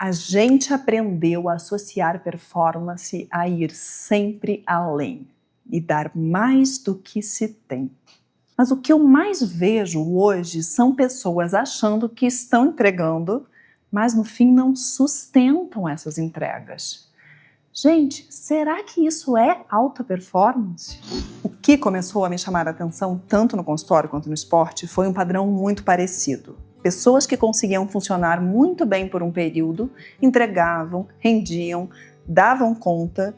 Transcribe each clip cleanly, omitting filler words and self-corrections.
A gente aprendeu a associar performance a ir sempre além e dar mais do que se tem. Mas o que eu mais vejo hoje são pessoas achando que estão entregando, mas no fim não sustentam essas entregas. Gente, será que isso é alta performance? O que começou a me chamar a atenção tanto no consultório quanto no esporte foi um padrão muito parecido. Pessoas que conseguiam funcionar muito bem por um período, entregavam, rendiam, davam conta,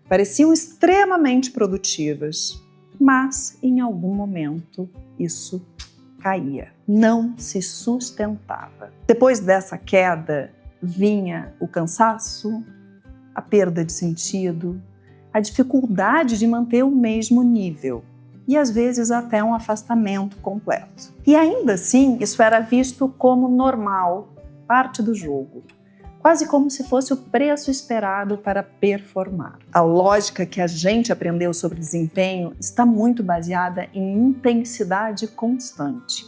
pareciam extremamente produtivas, mas em algum momento isso caía, não se sustentava. Depois dessa queda vinha o cansaço, a perda de sentido, a dificuldade de manter o mesmo nível e às vezes até um afastamento completo. E ainda assim, isso era visto como normal, parte do jogo, quase como se fosse o preço esperado para performar. A lógica que a gente aprendeu sobre desempenho está muito baseada em intensidade constante.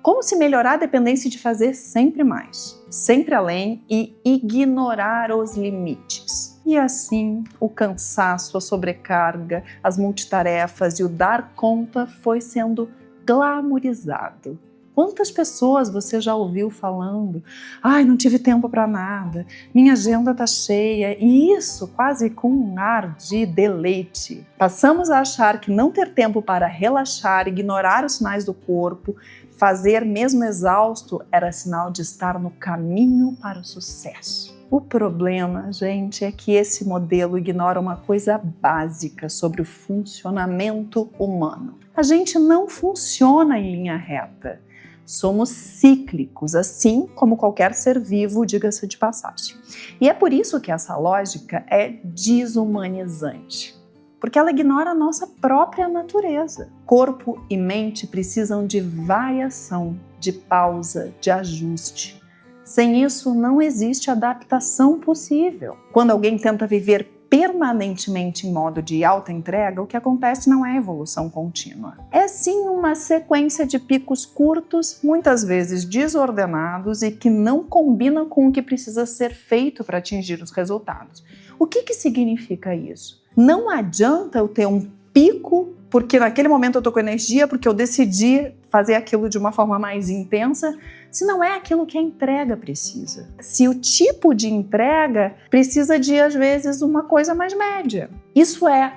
Como se melhorar dependesse de fazer sempre mais, sempre além e ignorar os limites. E assim, o cansaço, a sobrecarga, as multitarefas e o dar conta foi sendo glamourizado. Quantas pessoas você já ouviu falando? Ai, não tive tempo para nada, minha agenda tá cheia, e isso quase com um ar de deleite. Passamos a achar que não ter tempo para relaxar, ignorar os sinais do corpo, fazer mesmo exausto era sinal de estar no caminho para o sucesso. O problema, gente, é que esse modelo ignora uma coisa básica sobre o funcionamento humano. A gente não funciona em linha reta. Somos cíclicos, assim como qualquer ser vivo, diga-se de passagem. E é por isso que essa lógica é desumanizante, porque ela ignora a nossa própria natureza. Corpo e mente precisam de variação, de pausa, de ajuste. Sem isso, não existe adaptação possível. Quando alguém tenta viver permanentemente em modo de alta entrega, o que acontece não é evolução contínua. É sim uma sequência de picos curtos, muitas vezes desordenados e que não combinam com o que precisa ser feito para atingir os resultados. O que significa isso? Não adianta eu ter um pico porque naquele momento eu estou com energia, porque eu decidi fazer aquilo de uma forma mais intensa, se não é aquilo que a entrega precisa. Se o tipo de entrega precisa de, às vezes, uma coisa mais média. Isso é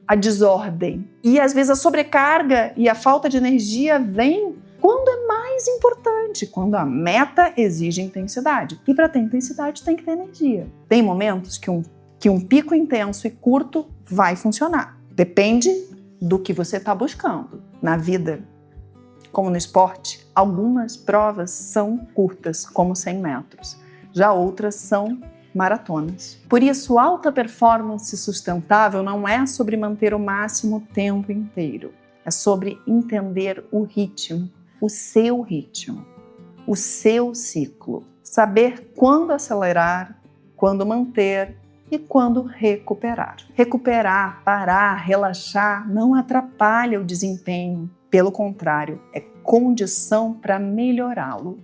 a desordem. E, às vezes, a sobrecarga e a falta de energia vem quando é mais importante, quando a meta exige intensidade. E para ter intensidade tem que ter energia. Tem momentos que um pico intenso e curto vai funcionar. Depende do que você está buscando. Na vida, como no esporte, algumas provas são curtas, como 100 metros. Já outras são maratonas. Por isso, alta performance sustentável não é sobre manter o máximo o tempo inteiro. É sobre entender o ritmo, o seu ciclo. Saber quando acelerar, quando manter e quando recuperar. Recuperar, parar, relaxar não atrapalha o desempenho. Pelo contrário, é condição para melhorá-lo.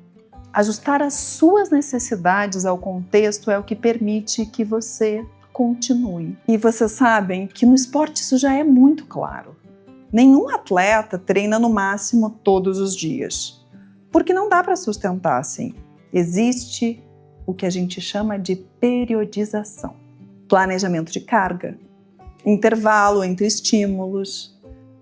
Ajustar as suas necessidades ao contexto é o que permite que você continue. E vocês sabem que no esporte isso já é muito claro. Nenhum atleta treina no máximo todos os dias, porque não dá para sustentar assim. Existe o que a gente chama de periodização. Planejamento de carga, intervalo entre estímulos,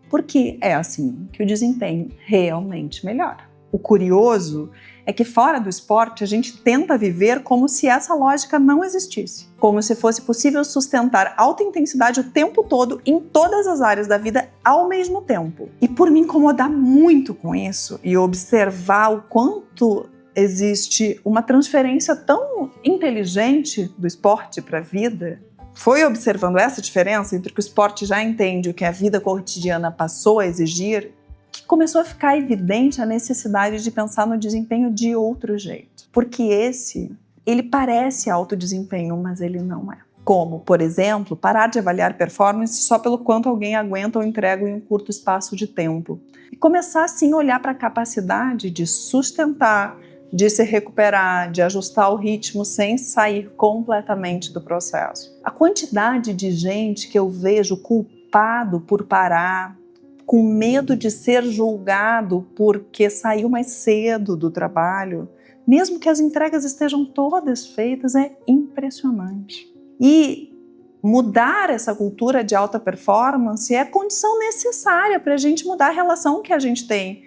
porque é assim que o desempenho realmente melhora. O curioso é que fora do esporte a gente tenta viver como se essa lógica não existisse, como se fosse possível sustentar alta intensidade o tempo todo em todas as áreas da vida ao mesmo tempo. E por me incomodar muito com isso e observar o quanto existe uma transferência tão inteligente do esporte para a vida, foi observando essa diferença entre o que o esporte já entende e o que a vida cotidiana passou a exigir, que começou a ficar evidente a necessidade de pensar no desempenho de outro jeito. Porque ele parece alto desempenho, mas ele não é. Como, por exemplo, parar de avaliar performance só pelo quanto alguém aguenta ou entrega em um curto espaço de tempo. E começar, assim, a olhar para a capacidade de sustentar, de se recuperar, de ajustar o ritmo sem sair completamente do processo. A quantidade de gente que eu vejo culpado por parar, com medo de ser julgado porque saiu mais cedo do trabalho, mesmo que as entregas estejam todas feitas, é impressionante. E mudar essa cultura de alta performance é condição necessária para a gente mudar a relação que a gente tem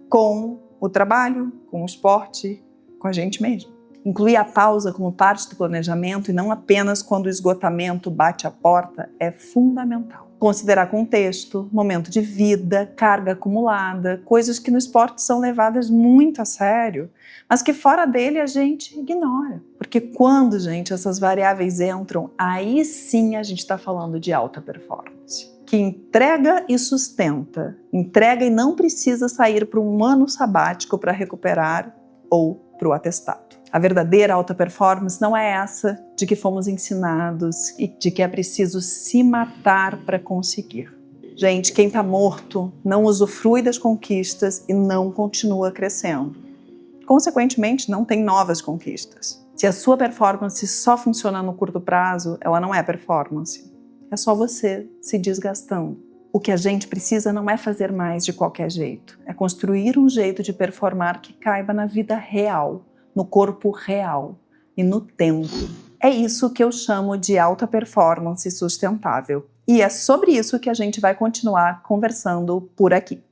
com o trabalho, com o esporte, com a gente mesmo. Incluir a pausa como parte do planejamento e não apenas quando o esgotamento bate a porta é fundamental. Considerar contexto, momento de vida, carga acumulada, coisas que no esporte são levadas muito a sério, mas que fora dele a gente ignora. Porque quando, gente, essas variáveis entram, aí sim a gente está falando de alta performance. Que entrega e sustenta, entrega e não precisa sair para um ano sabático para recuperar ou para o atestado. A verdadeira alta performance não é essa de que fomos ensinados e de que é preciso se matar para conseguir. Gente, quem está morto não usufrui das conquistas e não continua crescendo. Consequentemente, não tem novas conquistas. Se a sua performance só funciona no curto prazo, ela não é performance. É só você se desgastando. O que a gente precisa não é fazer mais de qualquer jeito. É construir um jeito de performar que caiba na vida real, no corpo real e no tempo. É isso que eu chamo de alta performance sustentável. E é sobre isso que a gente vai continuar conversando por aqui.